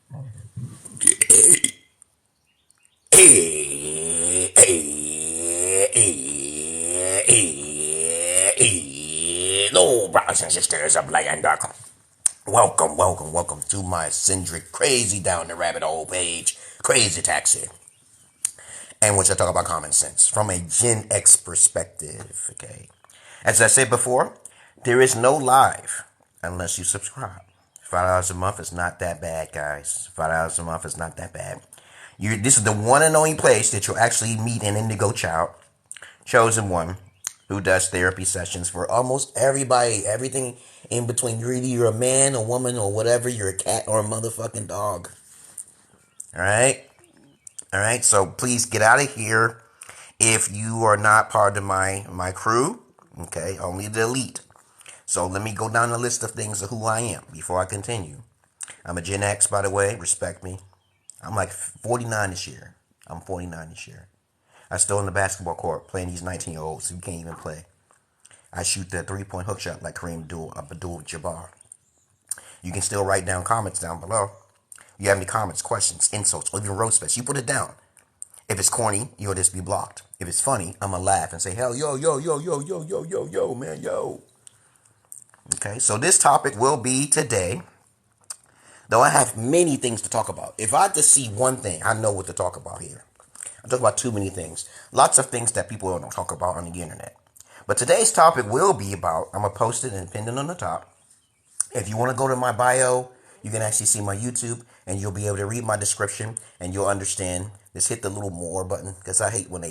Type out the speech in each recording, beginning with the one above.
Hello, brothers and sisters of light and dark. Welcome to my Eccentric crazy down the rabbit hole page, crazy taxi, and which I talk about common sense from a Gen X perspective. Okay, as I said before, there is no live unless you subscribe. $5 a month is not that bad, guys. $5 a month is not that bad. This is the one and only place that you'll actually meet an indigo child, chosen one, who does therapy sessions for almost everybody, everything in between. You're a man, a woman, or whatever. You're a cat or a motherfucking dog. All right? All right? So please get out of here if you are not part of my crew. Okay? Only the elite. So let me go down the list of things of who I am before I continue. I'm a Gen X, by the way. Respect me. I'm like 49 this year. I'm 49 this year. I still in the basketball court playing these 19-year-olds who can't even play. I shoot the three-point hook shot like Kareem Abdul-Jabbar. You can still write down comments down below. You have any comments, questions, insults, or even roast bets, you put it down. If it's corny, you'll just be blocked. If it's funny, I'm going to laugh and say, hell, yo, man, yo. Okay, so this topic will be today, though I have many things to talk about. If I just see one thing, I know what to talk about here. I talk about too many things. Lots of things that people don't talk about on the internet. But today's topic will be about, I'm going to post it and pin it on the top. If you want to go to my bio, you can actually see my YouTube, and you'll be able to read my description, and you'll understand. Just hit the little more button, because I hate when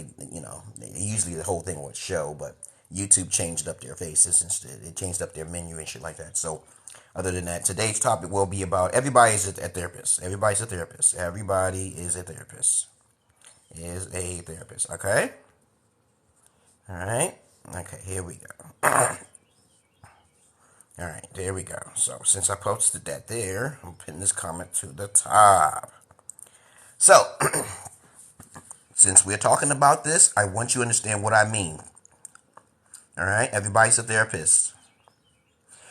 usually the whole thing would show, but YouTube changed up their faces instead. It changed up their menu and shit like that. So other than that, today's topic will be about everybody's a therapist. Everybody's a therapist. Everybody is a therapist. Is a therapist. Okay? All right? Okay, here we go. All right, there we go. So since I posted that there, I'm putting this comment to the top. So, since we're talking about this, I want you to understand what I mean. All right? Everybody's a therapist.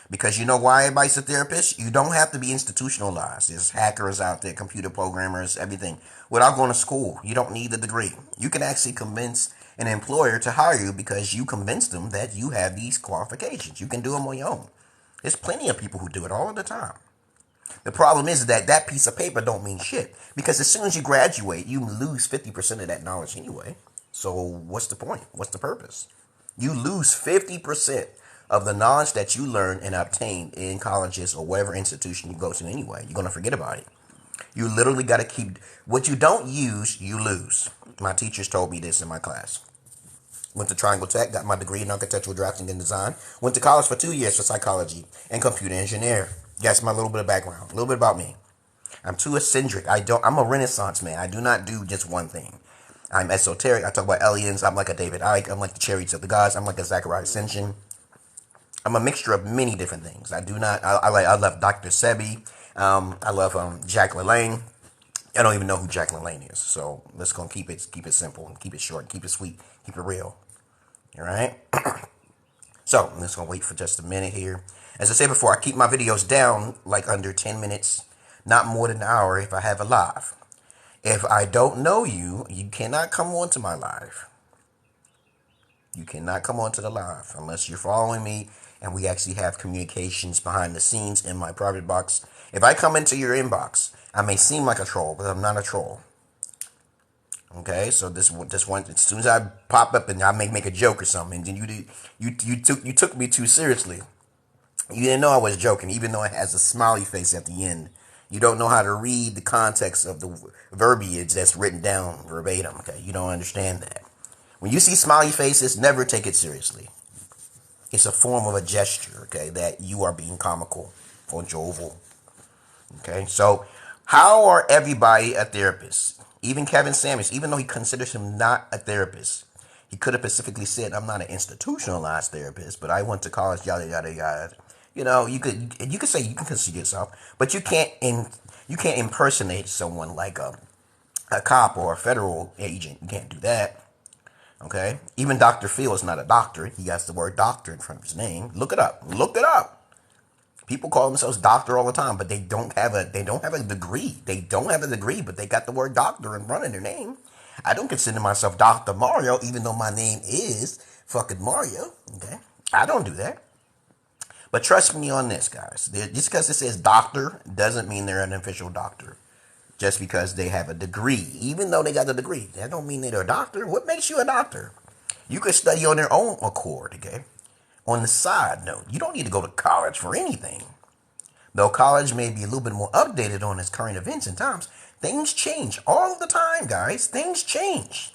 Because you know why everybody's a therapist? You don't have to be institutionalized. There's hackers out there, computer programmers, everything. Without going to school, you don't need a degree. You can actually convince an employer to hire you because you convince them that you have these qualifications. You can do them on your own. There's plenty of people who do it all the time. The problem is that that piece of paper don't mean shit. Because as soon as you graduate, you lose 50% of that knowledge anyway. So what's the point? What's the purpose? You lose 50% of the knowledge that you learn and obtain in colleges or whatever institution you go to anyway. You're going to forget about it. You literally got to keep... What you don't use, you lose. My teachers told me this in my class. Went to Triangle Tech, got my degree in architectural drafting and design. Went to college for 2 years for psychology and computer engineer. That's my little bit of background. A little bit about me. I'm too eccentric. I'm a renaissance man. I do not do just one thing. I'm esoteric. I talk about aliens. I'm like a David Icke. I'm like the chariots of the gods. I'm like a Zachariah Ascension. I'm a mixture of many different things. I love Dr. Sebi. I love Jack LaLanne. I don't even know who Jack LaLanne is. So let's go and keep it simple and keep it short, keep it sweet, keep it real. All right. So I'm just gonna wait for just a minute here. As I said before, I keep my videos down like under 10 minutes, not more than an hour if I have a live. If I don't know you, you cannot come on to my live. You cannot come onto the live unless you're following me and we actually have communications behind the scenes in my private box. If I come into your inbox, I may seem like a troll, but I'm not a troll. Okay, so this one, as soon as I pop up and I may make a joke or something, and then you took me too seriously. You didn't know I was joking, even though it has a smiley face at the end. You don't know how to read the context of the verbiage that's written down verbatim. Okay, you don't understand that. When you see smiley faces, never take it seriously. It's a form of a gesture, okay, that you are being comical or jovial. Okay, so how are everybody a therapist? Even Kevin Samuels, even though he considers him not a therapist, he could have specifically said, I'm not an institutionalized therapist, but I went to college, yada, yada, yada. You know, you could say you can consider yourself, but you can't impersonate someone like a cop or a federal agent. You can't do that. Okay? Even Dr. Phil is not a doctor. He has the word doctor in front of his name. Look it up. Look it up. People call themselves doctor all the time, but they don't have a degree. They don't have a degree, but they got the word doctor in front of their name. I don't consider myself Dr. Mario, even though my name is fucking Mario. Okay, I don't do that. But trust me on this, guys. Just because it says doctor doesn't mean they're an official doctor. Just because they have a degree, even though they got a degree, that don't mean they're a doctor. What makes you a doctor? You could study on their own accord, okay? On the side note, you don't need to go to college for anything. Though college may be a little bit more updated on its current events and times, things change all the time, guys. Things change.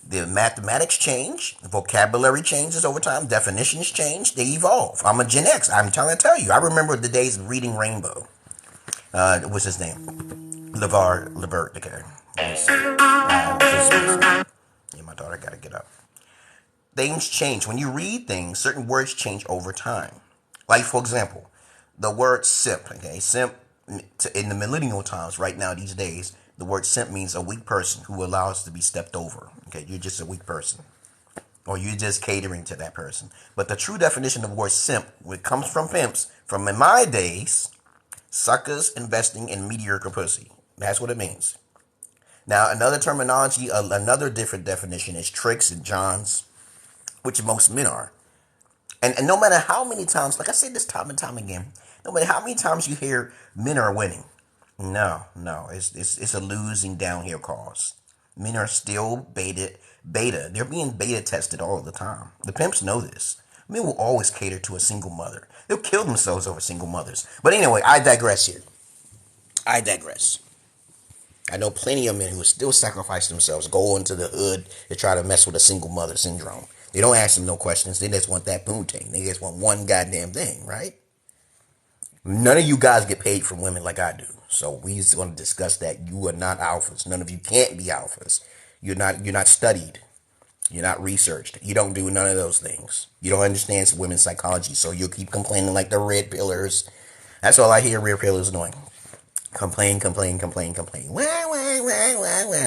The mathematics change, the vocabulary changes over time, definitions change, they evolve. I'm a Gen X. I'm trying to tell you. I remember the days of reading Rainbow. What's his name? Levert, okay. Yeah, my daughter got to get up. Things change. When you read things, certain words change over time. Like, for example, the word simp, okay? Simp, in the millennial times, right now, these days, the word simp means a weak person who allows to be stepped over. Okay, you're just a weak person. Or you're just catering to that person. But the true definition of the word simp, which comes from pimps, from in my days, suckers investing in mediocre pussy. That's what it means. Now, another terminology, another different definition is tricks and johns, which most men are. And no matter how many times, like I say this time and time again, no matter how many times you hear men are winning, no, it's a losing downhill cause. Men are still beta. They're being beta tested all the time. The pimps know this. Men will always cater to a single mother. They'll kill themselves over single mothers. But anyway, I digress here. I know plenty of men who still sacrifice themselves, go into the hood to try to mess with a single mother syndrome. They don't ask them no questions. They just want that poontang. They just want one goddamn thing, right? None of you guys get paid from women like I do. So we just going to discuss that. You are not alphas. None of you can't be alphas. You're not studied. You're not researched. You don't do none of those things. You don't understand women's psychology. So you'll keep complaining like the red pillars. That's all I hear red pillars doing. Complain. Wah.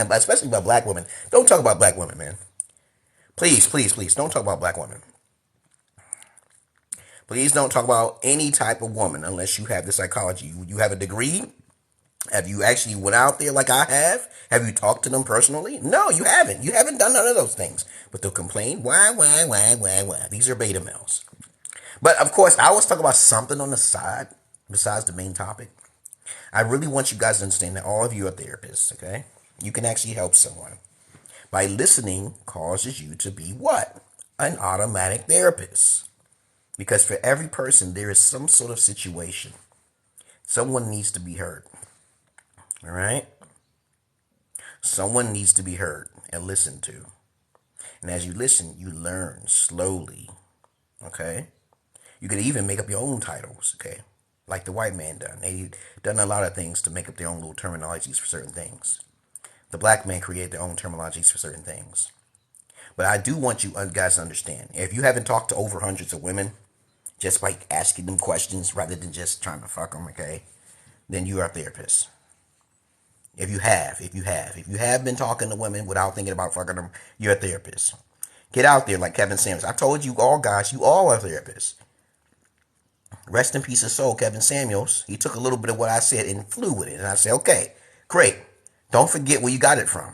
But especially about black women. Don't talk about black women, man. Please, don't talk about black women. Please don't talk about any type of woman unless you have the psychology. You have a degree. Have you actually went out there like I have? Have you talked to them personally? No, you haven't. You haven't done none of those things. But they'll complain. Wah. These are beta males. But of course, I always talk about something on the side besides the main topic. I really want you guys to understand that all of you are therapists, okay? You can actually help someone. By listening causes you to be what? An automatic therapist. Because for every person, there is some sort of situation. Someone needs to be heard. All right? Someone needs to be heard and listened to. And as you listen, you learn slowly. Okay? You can even make up your own titles, okay? Like the white man done. They done a lot of things to make up their own little terminologies for certain things. The black man created their own terminologies for certain things. But I do want you guys to understand. If you haven't talked to over hundreds of women, just by asking them questions rather than just trying to fuck them, okay, then you are a therapist. If you have been talking to women without thinking about fucking them, you're a therapist. Get out there like Kevin Samuels. I told you all guys, you all are therapists. Rest in peace his soul, Kevin Samuels. He took a little bit of what I said and flew with it. And I said, okay, great. Don't forget where you got it from.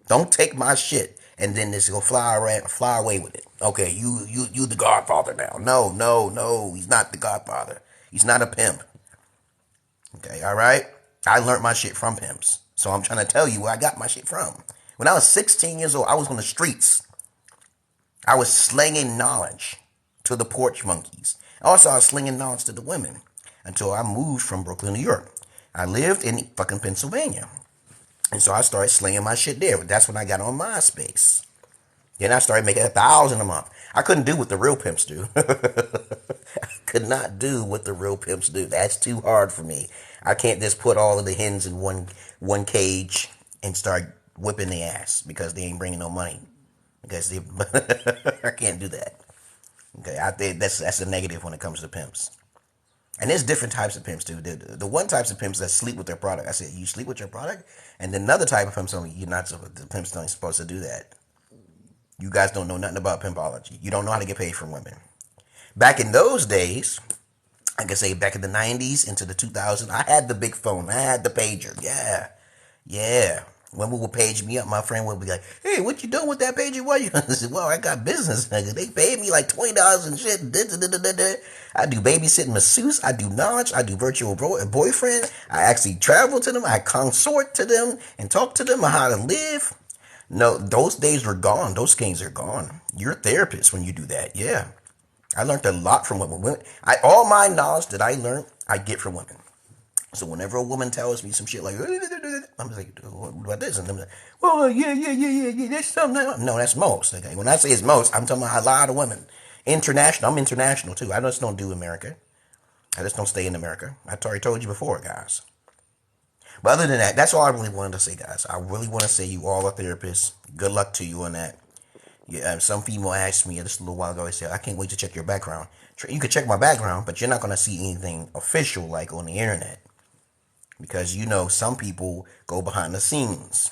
Don't take my shit and then just go fly away with it. Okay, you the godfather now. No, he's not the godfather. He's not a pimp. Okay, all right? I learned my shit from pimps. So I'm trying to tell you where I got my shit from. When I was 16 years old, I was on the streets. I was slinging knowledge to the porch monkeys. Also, I was slinging knowledge to the women until I moved from Brooklyn, New York. I lived in fucking Pennsylvania. And so I started slinging my shit there. That's when I got on MySpace. Then I started making $1,000 a month. I couldn't do what the real pimps do. I could not do what the real pimps do. That's too hard for me. I can't just put all of the hens in one cage and start whipping their ass because they ain't bringing no money. Because I can't do that. Okay, I think that's a negative when it comes to pimps. And there's different types of pimps too. The one types of pimps that sleep with their product. I said, you sleep with your product? And then another type of pimps, you're not, the pimps don't supposed to do that. You guys don't know nothing about pimpology. You don't know how to get paid from women. Back in those days, I can say back in the 90s into the 2000s, I had the big phone. I had the pager. Yeah. Yeah. When we would page me up, my friend would be like, "Hey, what you doing with that pager? What you?" I said, "Well, I got business, nigga. They paid me like $20 and shit. I do babysitting masseuse. I do knowledge. I do virtual boyfriend. I actually travel to them. I consort to them and talk to them on how to live." No, those days are gone. Those games are gone. You're a therapist when you do that. Yeah. I learned a lot from women. All my knowledge that I learned, I get from women. So whenever a woman tells me some shit like, I'm just like, what about this? And I'm like, well, yeah, that's something. No, that's most. Okay, when I say it's most, I'm talking about a lot of women. International. I'm international too. I just don't do America. I just don't stay in America. I already told you before, guys. But other than that, that's all I really wanted to say, guys. I really want to say you all are therapists. Good luck to you on that. Yeah, some female asked me just a little while ago, they said, "I can't wait to check your background." You can check my background, but you're not going to see anything official like on the internet. Because, some people go behind the scenes.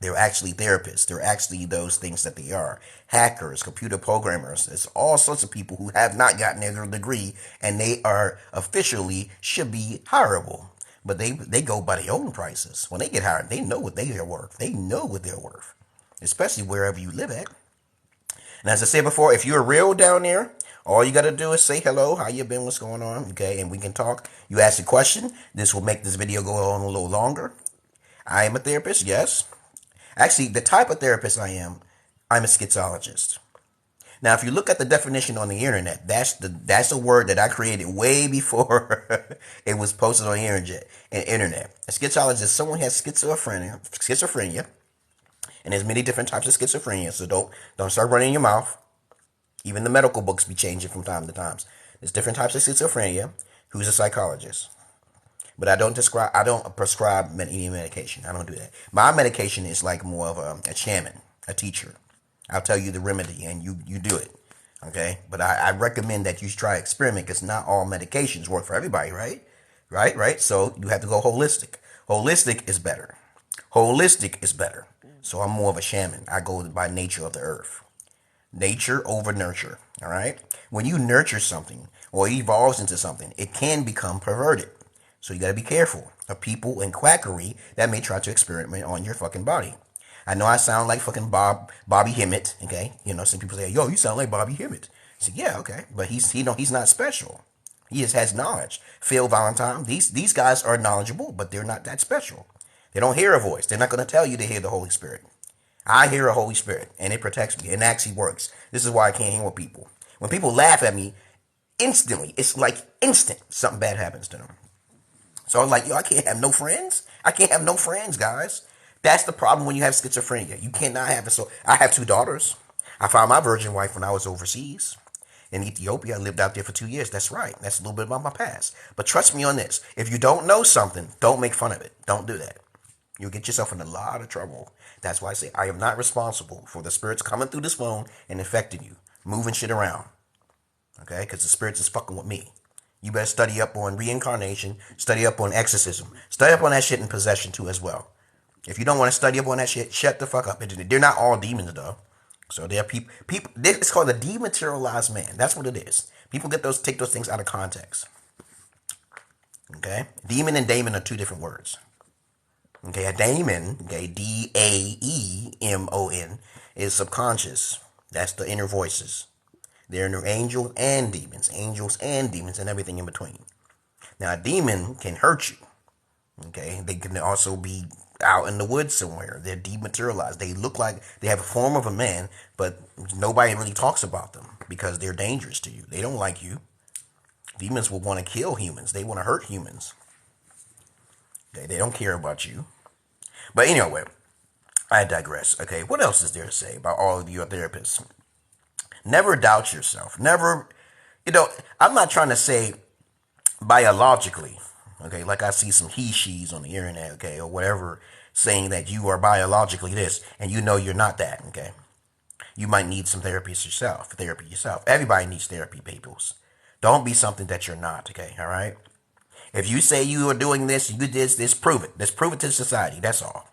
They're actually therapists. They're actually those things that they are. Hackers, computer programmers. There's all sorts of people who have not gotten their degree, and they are officially should be hireable. But they go by their own prices. When they get hired, they know what they are worth. They know what they're worth. Especially wherever you live at. And as I said before, if you're real down there, all you got to do is say hello, how you been, what's going on, okay, and we can talk. You ask a question. This will make this video go on a little longer. I am a therapist, yes. Actually, the type of therapist I'm a schizologist. Now, if you look at the definition on the internet, that's a word that I created way before it was posted on the internet. A schizologist is someone who has schizophrenia, and there's many different types of schizophrenia, so don't start running your mouth. Even the medical books be changing from time to time. There's different types of schizophrenia. Who's a psychologist? But I don't prescribe any medication. I don't do that. My medication is like more of a shaman, a teacher. I'll tell you the remedy and you do it. Okay? But I recommend that you try experiment because not all medications work for everybody, right? Right? So you have to go holistic. Holistic is better. So I'm more of a shaman. I go by nature of the earth. Nature over nurture. All right? When you nurture something or it evolves into something, it can become perverted. So you got to be careful of people and quackery that may try to experiment on your fucking body. I know I sound like fucking Bobby Hemmett, okay? Some people say, "Yo, you sound like Bobby Hemmett." I say, "Yeah, okay," but he's not special. He just has knowledge. Phil Valentine, these guys are knowledgeable, but they're not that special. They don't hear a voice. They're not going to tell you they hear the Holy Spirit. I hear a Holy Spirit, and it protects me. It actually works. This is why I can't hang with people. When people laugh at me, instantly, it's like instant, something bad happens to them. So I'm like, yo, I can't have no friends. I can't have no friends, guys. That's the problem when you have schizophrenia. You cannot have it. So I have 2 daughters. I found my virgin wife when I was overseas in Ethiopia. I lived out there for 2 years. That's right. That's a little bit about my past. But trust me on this. If you don't know something, don't make fun of it. Don't do that. You'll get yourself in a lot of trouble. That's why I say I am not responsible for the spirits coming through this phone and infecting you, moving shit around. Okay? Because the spirits is fucking with me. You better study up on reincarnation, study up on exorcism, study up on that shit in possession too as well. If you don't want to study up on that shit, shut the fuck up. They're not all demons though. So there are people. It's called a dematerialized man. That's what it is. People take those things out of context. Okay, demon and daemon are 2 different words. Okay, a daemon, okay, Daemon, is subconscious. That's the inner voices. They're angels and demons, and everything in between. Now, a demon can hurt you. Okay, they can also be out in the woods somewhere. They're dematerialized. They look like they have a form of a man, but nobody really talks about them because they're dangerous to you. They don't like you. Demons will want to kill humans. They want to hurt humans. Okay, they don't care about you. But anyway, I digress. Okay, what else is there to say about all of your therapists? Never doubt yourself. Never, I'm not trying to say biologically, okay, like I see some he-she's on the internet, okay, or whatever, saying that you are biologically this, and you're not that, okay. You might need some therapy yourself. Everybody needs therapy, peoples. Don't be something that you're not, okay, all right? If you say you are doing this, you did this, prove it. Let's prove it to society, that's all.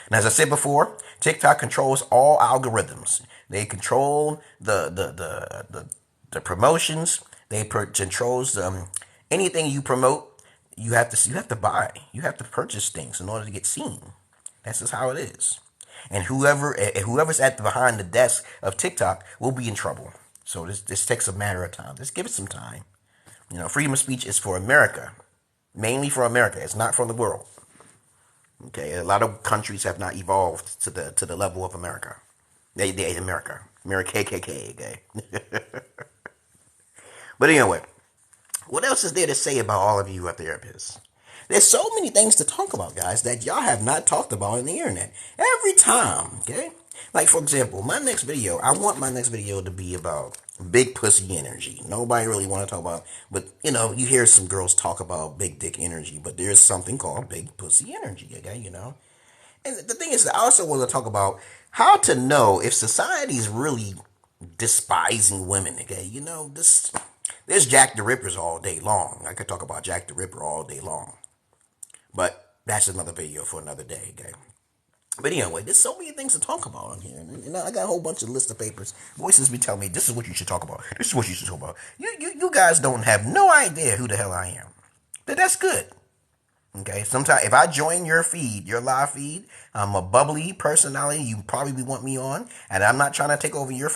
And as I said before, TikTok controls all algorithms. They control the promotions. They controls anything you promote. You have to buy. You have to purchase things in order to get seen. That's just how it is. And whoever's at the behind the desk of TikTok will be in trouble. So this takes a matter of time. Just give it some time. Freedom of speech is for America, mainly for America. It's not for the world. Okay, a lot of countries have not evolved to the level of America. They America, KKK. Okay. But anyway, what else is there to say about all of you are therapists? There's so many things to talk about, guys, that y'all have not talked about on the internet. Every time, okay? Like, for example, I want my next video to be about big pussy energy. Nobody really want to talk about, but, you hear some girls talk about big dick energy, but there's something called big pussy energy, okay, And the thing is, I also want to talk about how to know if society is really despising women, okay? There's Jack the Rippers all day long. I could talk about Jack the Ripper all day long. But that's another video for another day, okay? But anyway, there's so many things to talk about on here. And I got a whole bunch of list of papers. Voices be telling me, this is what you should talk about. This is what you should talk about. You guys don't have no idea who the hell I am. But that's good. Okay, sometimes if I join your feed, your live feed, I'm a bubbly personality. You probably want me on, and I'm not trying to take over your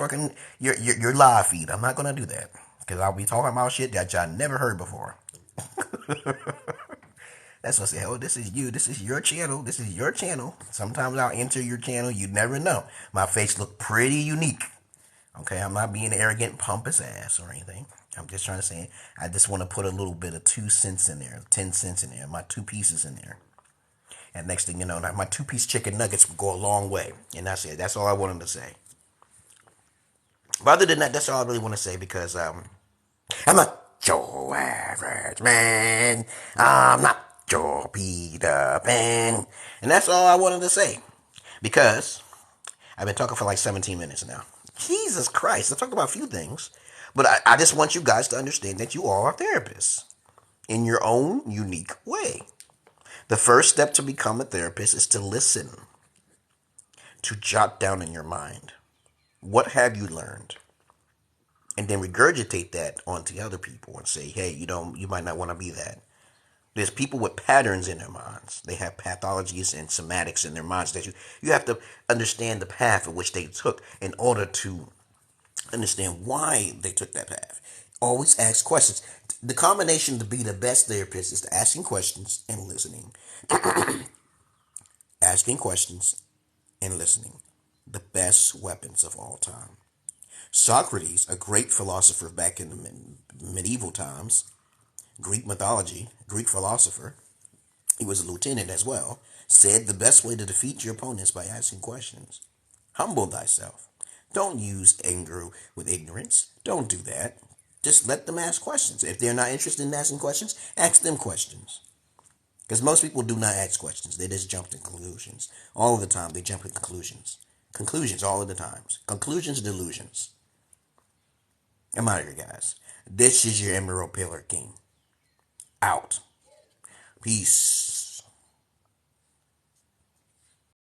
your live feed. I'm not gonna do that because I'll be talking about shit that y'all never heard before. That's what I say. Oh, this is you. This is your channel. This is your channel. Sometimes I'll enter your channel. You never know. My face look pretty unique. Okay, I'm not being arrogant, pompous ass or anything. I'm just trying to say, I just want to put a little bit of 2 cents in there, 10 cents in there, my 2 pieces in there. And next thing you know, my 2-piece chicken nuggets will go a long way. And that's it. That's all I wanted to say. But other than that, that's all I really want to say because I'm not your average man. I'm not your Peter Pan. And that's all I wanted to say. Because I've been talking for like 17 minutes now. Jesus Christ. I talked about a few things. But I just want you guys to understand that you all are therapists in your own unique way. The first step to become a therapist is to listen, to jot down in your mind, what have you learned? And then regurgitate that onto other people and say, hey, you might not want to be that. There's people with patterns in their minds. They have pathologies and somatics in their minds that you have to understand the path of which they took in order to understand why they took that path. Always ask questions. The combination to be the best therapist is to asking questions and listening. Asking questions and listening. The best weapons of all time. Socrates, a great philosopher back in the medieval times, Greek mythology, Greek philosopher, he was a lieutenant as well, said the best way to defeat your opponents by asking questions. Humble thyself. Don't use anger with ignorance. Don't do that. Just let them ask questions. If they're not interested in asking questions, ask them questions. Because most people do not ask questions. They just jump to conclusions. All of the time, they jump to conclusions. Conclusions all of the times. Conclusions, delusions. I'm out of here, guys. This is your Emerald Pillar King. Out. Peace.